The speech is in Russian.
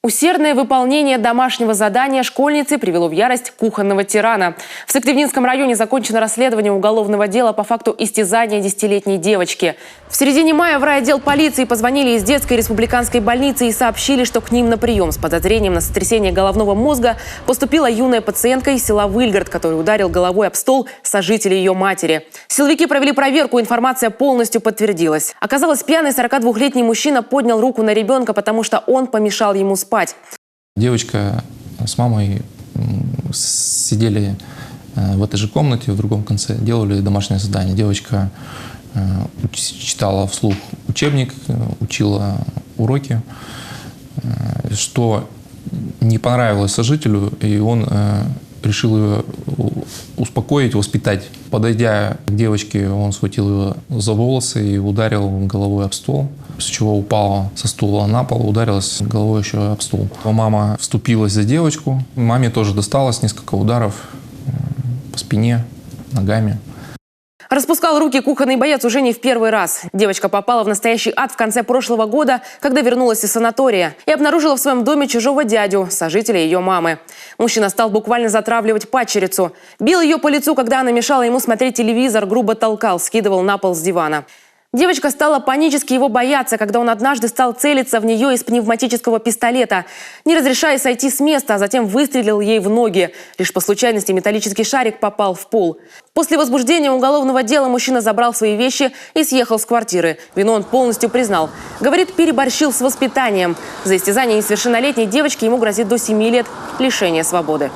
Усердное выполнение домашнего задания школьницы привело в ярость кухонного тирана. В Сыктывдинском районе закончено расследование уголовного дела по факту истязания 10-летней девочки. В середине мая в райотдел полиции позвонили из детской республиканской больницы и сообщили, что к ним на прием с подозрением на сотрясение головного мозга поступила юная пациентка из села Выльгард, который ударил головой об стол сожителя ее матери. Силовики провели проверку, информация полностью подтвердилась. Оказалось, пьяный 42-летний мужчина поднял руку на ребенка, потому что он помешал ему спать. Девочка с мамой сидели в этой же комнате, в другом конце, делали домашнее задание. Девочка читала вслух учебник, учила уроки, что не понравилось сожителю, и он решил ее успокоить, воспитать. Подойдя к девочке, он схватил ее за волосы и ударил головой об стол, после чего упала со стула на пол, ударилась головой еще об стол. Мама вступилась за девочку. Маме тоже досталось несколько ударов по спине, ногами. Распускал руки кухонный боец уже не в первый раз. Девочка попала в настоящий ад в конце прошлого года, когда вернулась из санатория, и обнаружила в своем доме чужого дядю, сожителя ее мамы. Мужчина стал буквально затравливать падчерицу. Бил ее по лицу, когда она мешала ему смотреть телевизор, грубо толкал, скидывал на пол с дивана. Девочка стала панически его бояться, когда он однажды стал целиться в нее из пневматического пистолета, не разрешая сойти с места, а затем выстрелил ей в ноги. Лишь по случайности металлический шарик попал в пол. После возбуждения уголовного дела мужчина забрал свои вещи и съехал с квартиры. Вину он полностью признал. Говорит, переборщил с воспитанием. За истязание несовершеннолетней девочки ему грозит до 7 лет лишения свободы.